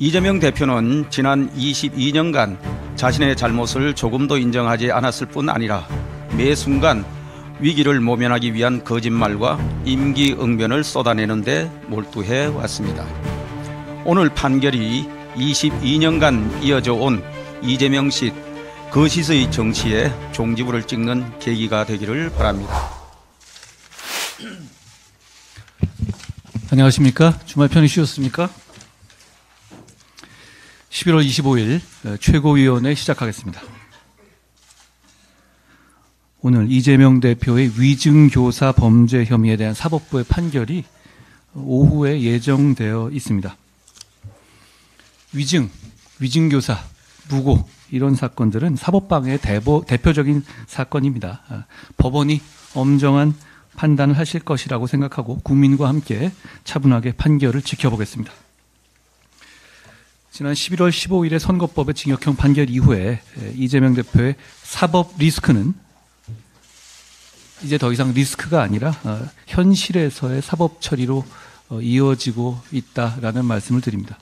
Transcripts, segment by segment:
이재명 대표는 지난 22년간 자신의 잘못을 조금도 인정하지 않았을 뿐 아니라 매 순간 위기를 모면하기 위한 거짓말과 임기응변을 쏟아내는 데 몰두해 왔습니다. 오늘 판결이 22년간 이어져 온 이재명 씨 거짓의 정치에 종지부를 찍는 계기가 되기를 바랍니다. 안녕하십니까? 주말 편히 쉬었습니까? 11월 25일 최고위원회 시작하겠습니다. 오늘 이재명 대표의 위증교사 범죄 혐의에 대한 사법부의 판결이 오후에 예정되어 있습니다. 위증교사, 무고 이런 사건들은 사법방해의 대표적인 사건입니다. 법원이 엄정한 판단을 하실 것이라고 생각하고 국민과 함께 차분하게 판결을 지켜보겠습니다. 지난 11월 15일에 선거법의 징역형 판결 이후에 이재명 대표의 사법 리스크는 이제 더 이상 리스크가 아니라 현실에서의 사법 처리로 이어지고 있다라는 말씀을 드립니다.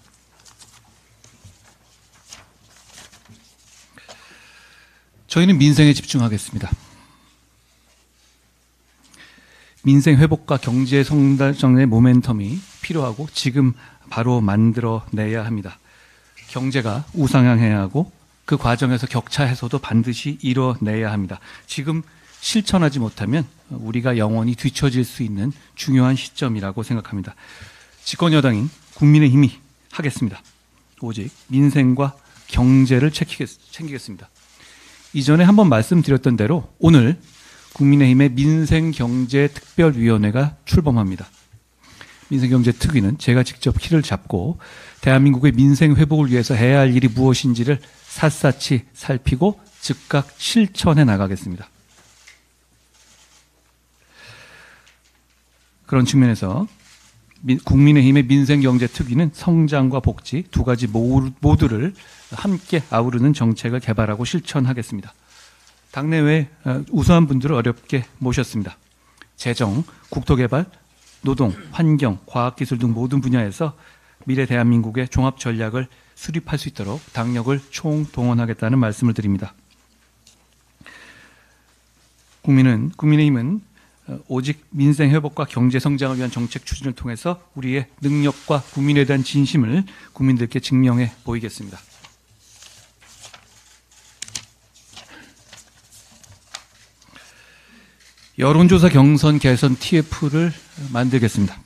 저희는 민생에 집중하겠습니다. 민생 회복과 경제 성장의 모멘텀이 필요하고 지금 바로 만들어내야 합니다. 경제가 우상향해야 하고 그 과정에서 격차 해소도 반드시 이뤄내야 합니다. 지금 실천하지 못하면 우리가 영원히 뒤처질 수 있는 중요한 시점이라고 생각합니다. 집권여당인 국민의힘이 하겠습니다. 오직 민생과 경제를 챙기겠습니다. 이전에 한번 말씀드렸던 대로 오늘 국민의힘의 민생경제특별위원회가 출범합니다. 민생경제특위는 제가 직접 키를 잡고 대한민국의 민생 회복을 위해서 해야 할 일이 무엇인지를 샅샅이 살피고 즉각 실천해 나가겠습니다. 그런 측면에서 국민의힘의 민생경제특위는 성장과 복지 두 가지 모두를 함께 아우르는 정책을 개발하고 실천하겠습니다. 당내외 우수한 분들을 어렵게 모셨습니다. 재정, 국토개발, 노동, 환경, 과학기술 등 모든 분야에서 미래 대한민국의 종합 전략을 수립할 수 있도록 당력을 총동원하겠다는 말씀을 드립니다. 국민의힘은 오직 민생 회복과 경제 성장을 위한 정책 추진을 통해서 우리의 능력과 국민에 대한 진심을 국민들께 증명해 보이겠습니다. 여론조사 경선 개선 TF를 만들겠습니다.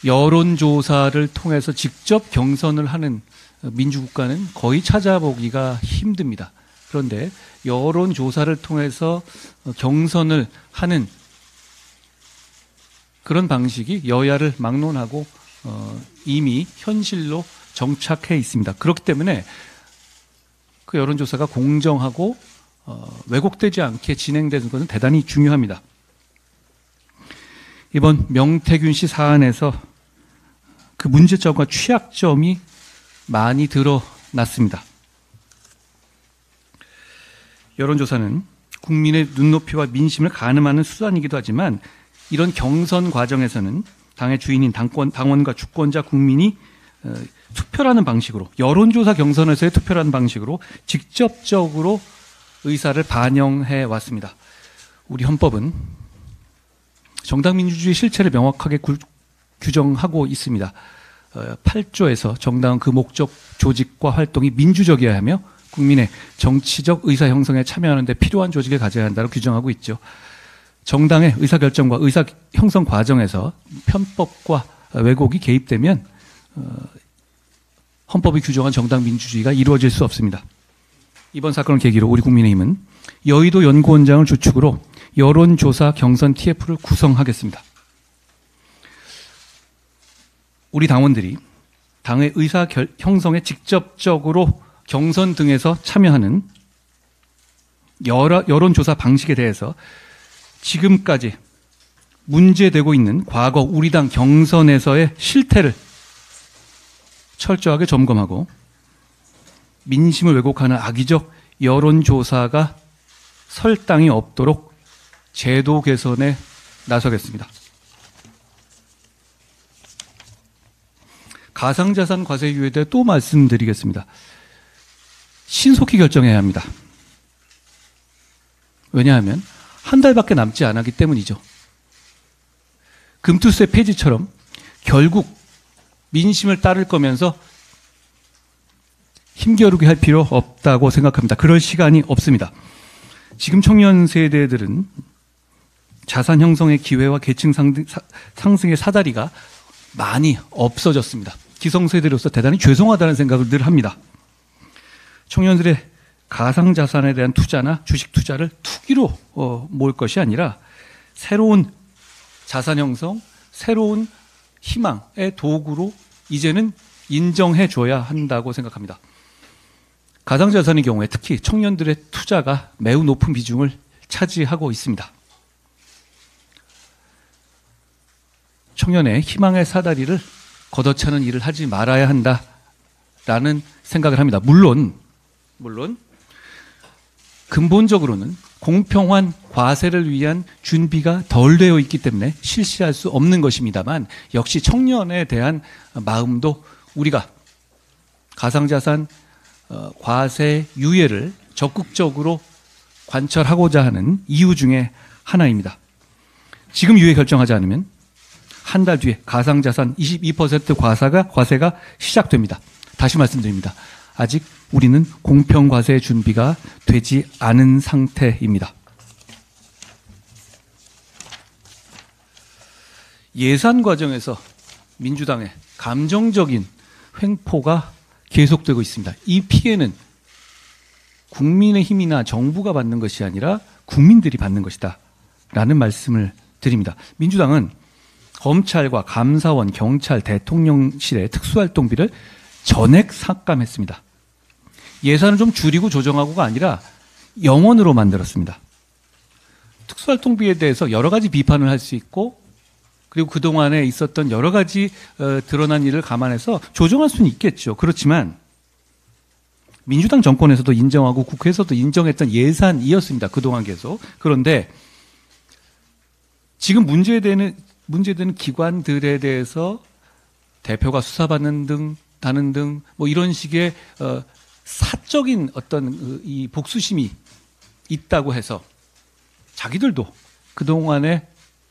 여론조사를 통해서 직접 경선을 하는 민주국가는 거의 찾아보기가 힘듭니다. 그런데 여론조사를 통해서 경선을 하는 그런 방식이 여야를 막론하고 이미 현실로 정착해 있습니다. 그렇기 때문에 그 여론조사가 공정하고 왜곡되지 않게 진행되는 것은 대단히 중요합니다. 이번 명태균 씨 사안에서 그 문제점과 취약점이 많이 드러났습니다. 여론조사는 국민의 눈높이와 민심을 가늠하는 수단이기도 하지만 이런 경선 과정에서는 당의 주인인 당원과 주권자 국민이 투표라는 방식으로 여론조사 경선에서의 투표라는 방식으로 직접적으로 의사를 반영해 왔습니다. 우리 헌법은 정당민주주의 실체를 명확하게 규정하고 있습니다. 8조에서 정당은 그 목적, 조직과 활동이 민주적이어야 하며 국민의 정치적 의사 형성에 참여하는 데 필요한 조직을 가져야 한다고 규정하고 있죠. 정당의 의사결정과 의사 형성 과정에서 편법과 왜곡이 개입되면 헌법이 규정한 정당 민주주의가 이루어질 수 없습니다. 이번 사건을 계기로 우리 국민의힘은 여의도 연구원장을 주축으로 여론조사 경선 TF를 구성하겠습니다. 우리 당원들이 당의 의사 형성에 직접적으로 경선 등에서 참여하는 여론조사 방식에 대해서 지금까지 문제되고 있는 과거 우리 당 경선에서의 실태를 철저하게 점검하고 민심을 왜곡하는 악의적 여론조사가 설당이 없도록 제도 개선에 나서겠습니다. 가상자산 과세 유예에 대해 또 말씀드리겠습니다. 신속히 결정해야 합니다. 왜냐하면 한 달밖에 남지 않았기 때문이죠. 금투세 폐지처럼 결국 민심을 따를 거면서 힘겨루게 할 필요 없다고 생각합니다. 그럴 시간이 없습니다. 지금 청년 세대들은 자산 형성의 기회와 계층 상승의 사다리가 많이 없어졌습니다. 기성세대로서 대단히 죄송하다는 생각을 늘 합니다. 청년들의 가상자산에 대한 투자나 주식 투자를 투기로 모을 것이 아니라 새로운 자산 형성, 새로운 희망의 도구로 이제는 인정해 줘야 한다고 생각합니다. 가상자산의 경우에 특히 청년들의 투자가 매우 높은 비중을 차지하고 있습니다. 청년의 희망의 사다리를 걷어차는 일을 하지 말아야 한다라는 생각을 합니다. 물론 근본적으로는 공평한 과세를 위한 준비가 덜 되어 있기 때문에 실시할 수 없는 것입니다만 역시 청년에 대한 마음도 우리가 가상자산 과세 유예를 적극적으로 관철하고자 하는 이유 중에 하나입니다. 지금 유예 결정하지 않으면 한 달 뒤에 가상자산 22% 과세가 시작됩니다. 다시 말씀드립니다. 아직 우리는 공평과세 준비가 되지 않은 상태입니다. 예산 과정에서 민주당의 감정적인 횡포가 계속되고 있습니다. 이 피해는 국민의힘이나 정부가 받는 것이 아니라 국민들이 받는 것이다 라는 말씀을 드립니다. 민주당은 검찰과 감사원, 경찰, 대통령실의 특수활동비를 전액 삭감했습니다. 예산을 좀 줄이고 조정하고가 아니라 영원으로 만들었습니다. 특수활동비에 대해서 여러 가지 비판을 할 수 있고 그리고 그동안에 있었던 여러 가지 드러난 일을 감안해서 조정할 수는 있겠죠. 그렇지만 민주당 정권에서도 인정하고 국회에서도 인정했던 예산이었습니다. 그동안 계속. 그런데 지금 문제되는 기관들에 대해서 대표가 수사받는 등 다는 등 뭐 이런 식의 사적인 어떤 이 복수심이 있다고 해서 자기들도 그동안에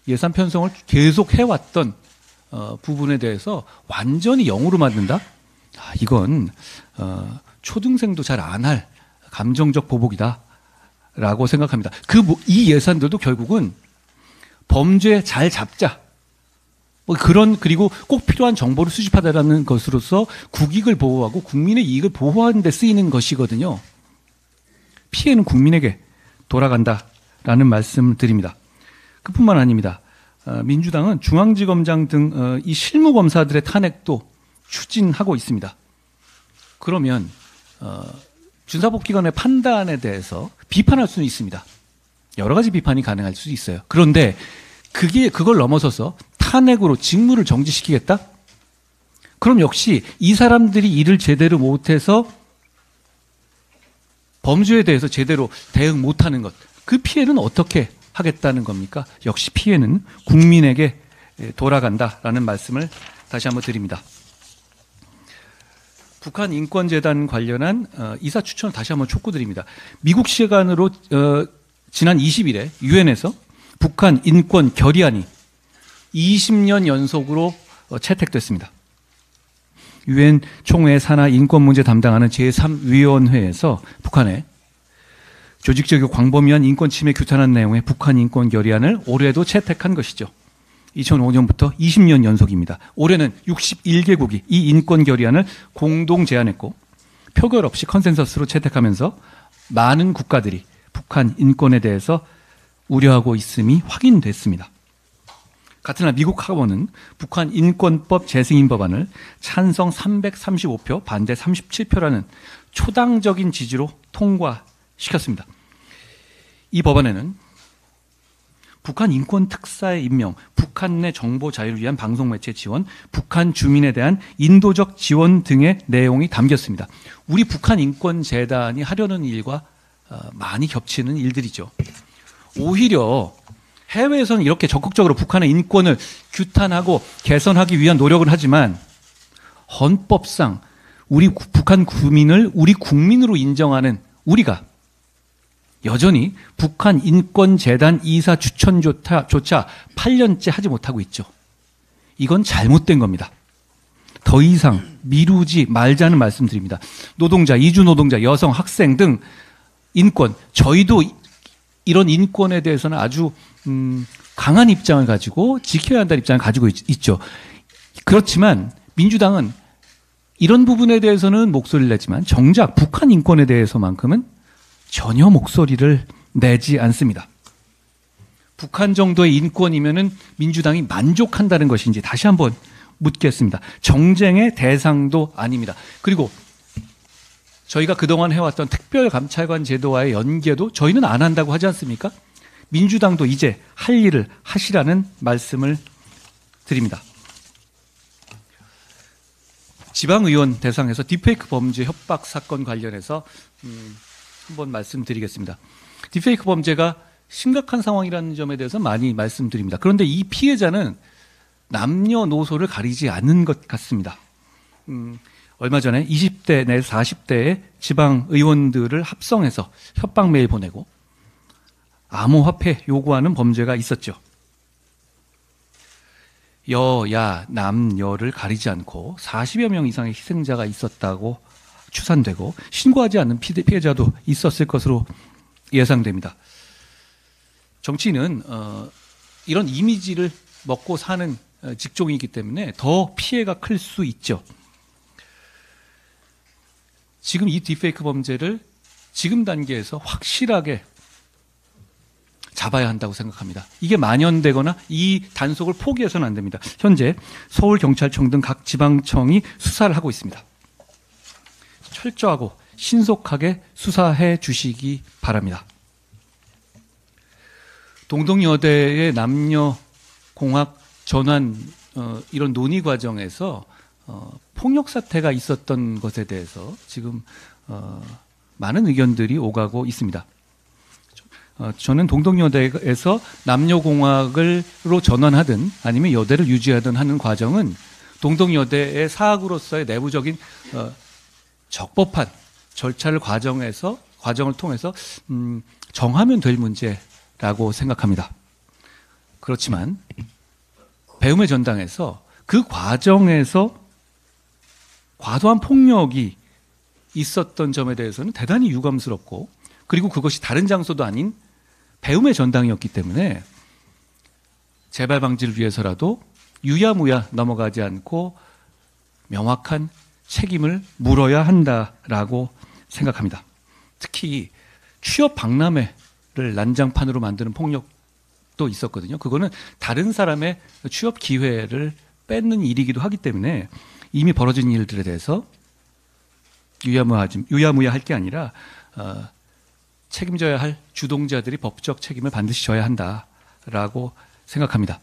예산 편성을 계속 해왔던 부분에 대해서 완전히 0으로 만든다? 이건 초등생도 잘 안 할 감정적 보복이다 라고 생각합니다. 이 예산들도 결국은 범죄 잘 잡자 그리고 꼭 필요한 정보를 수집하다라는 것으로서 국익을 보호하고 국민의 이익을 보호하는 데 쓰이는 것이거든요. 피해는 국민에게 돌아간다라는 말씀을 드립니다. 그뿐만 아닙니다. 민주당은 중앙지검장 등 이 실무검사들의 탄핵도 추진하고 있습니다. 그러면 준사법기관의 판단에 대해서 비판할 수는 있습니다. 여러 가지 비판이 가능할 수 있어요. 그런데 그걸 넘어서서 탄핵으로 직무를 정지시키겠다? 그럼 역시 이 사람들이 일을 제대로 못해서 범죄에 대해서 제대로 대응 못하는 것, 그 피해는 어떻게 하겠다는 겁니까? 역시 피해는 국민에게 돌아간다라는 말씀을 다시 한번 드립니다. 북한 인권재단 관련한 이사 추천을 다시 한번 촉구드립니다. 미국 시간으로 지난 20일에 유엔에서 북한 인권 결의안이 20년 연속으로 채택됐습니다. 유엔 총회 산하 인권 문제 담당하는 제3위원회에서 북한의 조직적이고 광범위한 인권 침해 규탄한 내용의 북한 인권 결의안을 올해도 채택한 것이죠. 2005년부터 20년 연속입니다. 올해는 61개국이 이 인권 결의안을 공동 제안했고 표결 없이 컨센서스로 채택하면서 많은 국가들이 북한 인권에 대해서 우려하고 있음이 확인됐습니다. 같은 날 미국 하원은 북한 인권법 재승인 법안을 찬성 335표, 반대 37표라는 초당적인 지지로 통과시켰습니다. 이 법안에는 북한 인권 특사의 임명, 북한 내 정보 자유를 위한 방송매체 지원, 북한 주민에 대한 인도적 지원 등의 내용이 담겼습니다. 우리 북한 인권재단이 하려는 일과 많이 겹치는 일들이죠. 오히려 해외에서는 이렇게 적극적으로 북한의 인권을 규탄하고 개선하기 위한 노력을 하지만 헌법상 우리 북한 국민을 우리 국민으로 인정하는 우리가 여전히 북한 인권재단 이사 추천조차 8년째 하지 못하고 있죠. 이건 잘못된 겁니다. 더 이상 미루지 말자는 말씀드립니다. 노동자, 이주노동자, 여성, 학생 등 인권, 저희도 이런 인권에 대해서는 아주 강한 입장을 가지고 지켜야 한다는 입장을 가지고 있죠. 그렇지만 민주당은 이런 부분에 대해서는 목소리를 내지만 정작 북한 인권에 대해서만큼은 전혀 목소리를 내지 않습니다. 북한 정도의 인권이면은 민주당이 만족한다는 것인지 다시 한번 묻겠습니다. 정쟁의 대상도 아닙니다. 그리고 저희가 그동안 해왔던 특별감찰관 제도와의 연계도 저희는 안 한다고 하지 않습니까? 민주당도 이제 할 일을 하시라는 말씀을 드립니다. 지방의원 대상에서 딥페이크 범죄 협박 사건 관련해서 한번 말씀드리겠습니다. 딥페이크 범죄가 심각한 상황이라는 점에 대해서 많이 말씀드립니다. 그런데 이 피해자는 남녀노소를 가리지 않는 것 같습니다. 얼마 전에 20대 내 40대의 지방의원들을 합성해서 협박 메일 보내고 암호화폐 요구하는 범죄가 있었죠. 여야 남녀를 가리지 않고 40여 명 이상의 희생자가 있었다고 추산되고 신고하지 않는 피해자도 있었을 것으로 예상됩니다. 정치인은 이런 이미지를 먹고 사는 직종이기 때문에 더 피해가 클 수 있죠. 지금 이 딥페이크 범죄를 지금 단계에서 확실하게 잡아야 한다고 생각합니다. 이게 만연되거나 이 단속을 포기해서는 안 됩니다. 현재 서울경찰청 등 각 지방청이 수사를 하고 있습니다. 철저하고 신속하게 수사해 주시기 바랍니다. 동덕여대의 남녀공학 전환 이런 논의 과정에서 폭력 사태가 있었던 것에 대해서 지금 많은 의견들이 오가고 있습니다. 저는 동덕여대에서 남녀공학으로 전환하든 아니면 여대를 유지하든 하는 과정은 동덕여대의 사학으로서의 내부적인 적법한 절차를 과정을 통해서 정하면 될 문제라고 생각합니다. 그렇지만 배움의 전당에서 그 과정에서 과도한 폭력이 있었던 점에 대해서는 대단히 유감스럽고, 그리고 그것이 다른 장소도 아닌 배움의 전당이었기 때문에 재발 방지를 위해서라도 유야무야 넘어가지 않고 명확한 책임을 물어야 한다라고 생각합니다. 특히 취업 박람회를 난장판으로 만드는 폭력도 있었거든요. 그거는 다른 사람의 취업 기회를 뺏는 일이기도 하기 때문에 이미 벌어진 일들에 대해서 유야무야 할 게 아니라 책임져야 할 주동자들이 법적 책임을 반드시 져야 한다라고 생각합니다.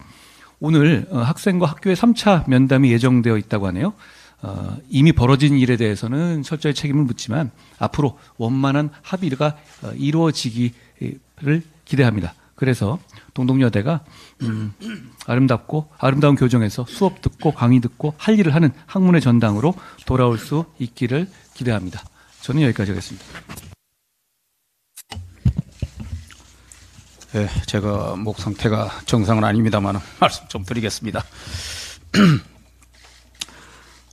오늘 학생과 학교의 3차 면담이 예정되어 있다고 하네요. 이미 벌어진 일에 대해서는 철저히 책임을 묻지만 앞으로 원만한 합의가 이루어지기를 기대합니다. 그래서 동덕여대가 아름다운 교정에서 수업 듣고 강의 듣고 할 일을 하는 학문의 전당으로 돌아올 수 있기를 기대합니다. 저는 여기까지 하겠습니다. 네, 제가 목 상태가 정상은 아닙니다만 말씀 좀 드리겠습니다.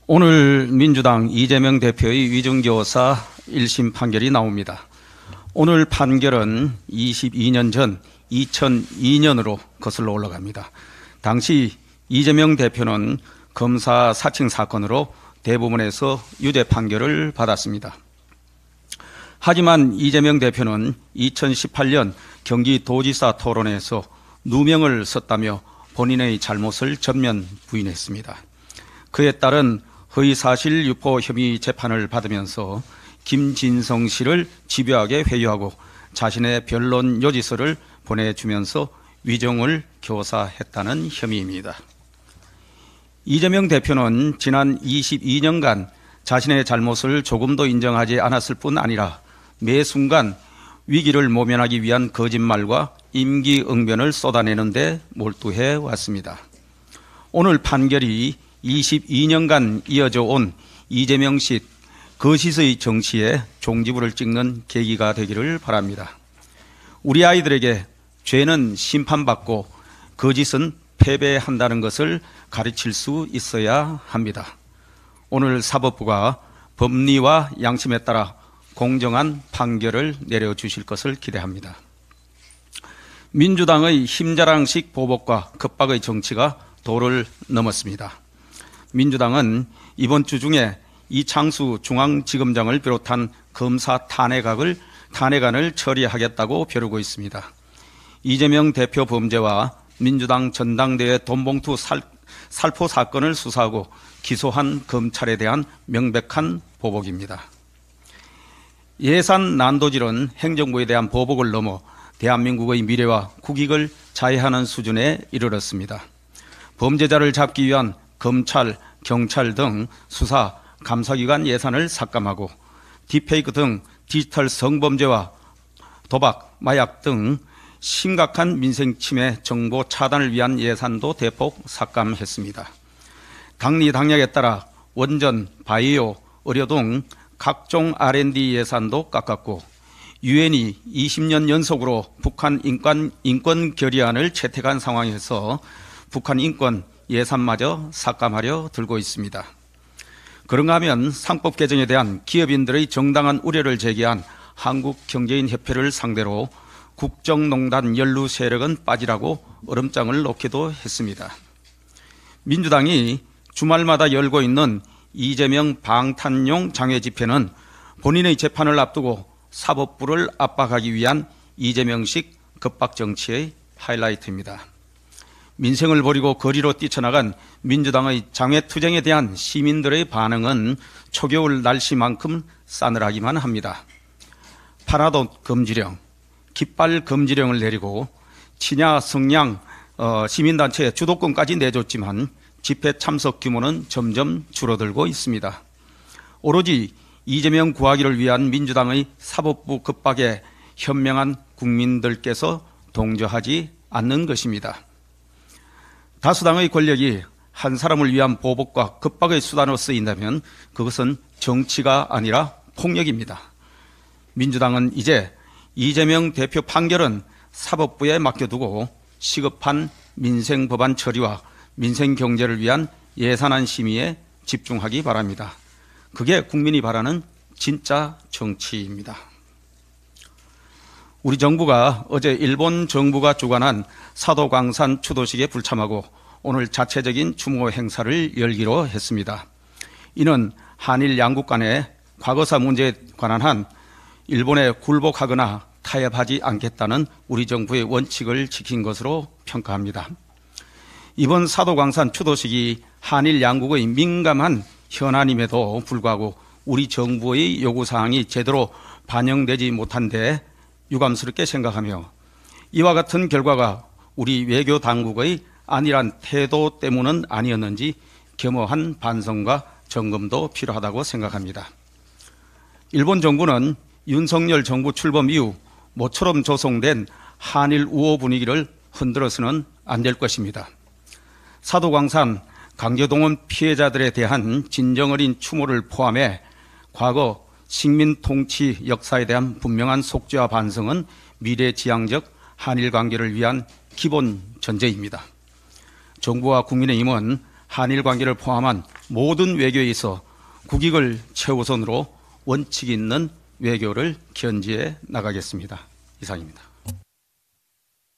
오늘 민주당 이재명 대표의 위증교사 1심 판결이 나옵니다. 오늘 판결은 22년 전 2002년으로 거슬러 올라갑니다. 당시 이재명 대표는 검사 사칭 사건으로 대법원에서 유죄 판결을 받았습니다. 하지만 이재명 대표는 2018년 경기도지사 토론회에서 누명을 썼다며 본인의 잘못을 전면 부인했습니다. 그에 따른 허위사실 유포 혐의 재판을 받으면서 김진성 씨를 집요하게 회유하고 자신의 변론 요지서를 보내주면서 위정을 교사했다는 혐의입니다. 이재명 대표는 지난 22년간 자신의 잘못을 조금도 인정하지 않았을 뿐 아니라 매 순간 위기를 모면하기 위한 거짓말과 임기응변을 쏟아내는 데 몰두해 왔습니다. 오늘 판결이 22년간 이어져 온 이재명식 거짓의 정치에 종지부를 찍는 계기가 되기를 바랍니다. 우리 아이들에게 죄는 심판받고 거짓은 패배한다는 것을 가르칠 수 있어야 합니다. 오늘 사법부가 법리와 양심에 따라 공정한 판결을 내려주실 것을 기대합니다. 민주당의 힘자랑식 보복과 급박의 정치가 도를 넘었습니다. 민주당은 이번 주 중에 이창수 중앙지검장을 비롯한 검사 탄핵안을 처리하겠다고 벼르고 있습니다. 이재명 대표 범죄와 민주당 전당대회 돈봉투 살포 사건을 수사하고 기소한 검찰에 대한 명백한 보복입니다. 예산 난도질은 행정부에 대한 보복을 넘어 대한민국의 미래와 국익을 자해하는 수준에 이르렀습니다. 범죄자를 잡기 위한 검찰, 경찰 등 수사, 감사기관 예산을 삭감하고 딥페이크 등 디지털 성범죄와 도박, 마약 등 심각한 민생 침해 정보 차단을 위한 예산도 대폭 삭감했습니다. 당리 당략에 따라 원전, 바이오, 의료 등 각종 R&D 예산도 깎았고 유엔이 20년 연속으로 북한 인권 결의안을 채택한 상황에서 북한 인권 예산마저 삭감하려 들고 있습니다. 그런가 하면 상법 개정에 대한 기업인들의 정당한 우려를 제기한 한국경제인협회를 상대로 국정농단 연루 세력은 빠지라고 얼음장을 놓기도 했습니다. 민주당이 주말마다 열고 있는 이재명 방탄용 장외 집회는 본인의 재판을 앞두고 사법부를 압박하기 위한 이재명식 급박 정치의 하이라이트입니다. 민생을 버리고 거리로 뛰쳐나간 민주당의 장외투쟁에 대한 시민들의 반응은 초겨울 날씨만큼 싸늘하기만 합니다. 파라돗 금지령, 깃발 금지령을 내리고 친야 성냥 시민단체 주도권까지 내줬지만 집회 참석 규모는 점점 줄어들고 있습니다. 오로지 이재명 구하기를 위한 민주당의 사법부 급박에 현명한 국민들께서 동조하지 않는 것입니다. 다수당의 권력이 한 사람을 위한 보복과 급박의 수단으로 쓰인다면 그것은 정치가 아니라 폭력입니다. 민주당은 이제 이재명 대표 판결은 사법부에 맡겨두고 시급한 민생 법안 처리와 민생 경제를 위한 예산안 심의에 집중하기 바랍니다. 그게 국민이 바라는 진짜 정치입니다. 우리 정부가 어제 일본 정부가 주관한 사도광산 추도식에 불참하고 오늘 자체적인 추모 행사를 열기로 했습니다. 이는 한일 양국 간의 과거사 문제에 관한 한 일본에 굴복하거나 타협하지 않겠다는 우리 정부의 원칙을 지킨 것으로 평가합니다. 이번 사도광산 추도식이 한일 양국의 민감한 현안임에도 불구하고 우리 정부의 요구사항이 제대로 반영되지 못한 데 유감스럽게 생각하며 이와 같은 결과가 우리 외교 당국의 안일한 태도 때문은 아니었는지 겸허한 반성과 점검도 필요하다고 생각합니다. 일본 정부는 윤석열 정부 출범 이후 모처럼 조성된 한일 우호 분위기를 흔들어서는 안 될 것입니다. 사도광산 강제동원 피해자들에 대한 진정어린 추모를 포함해 과거 식민 통치 역사에 대한 분명한 속죄와 반성은 미래지향적 한일 관계를 위한 기본 전제입니다. 정부와 국민의힘은 한일 관계를 포함한 모든 외교에 있어 국익을 최우선으로 원칙 있는 외교를 견지해 나가겠습니다. 이상입니다.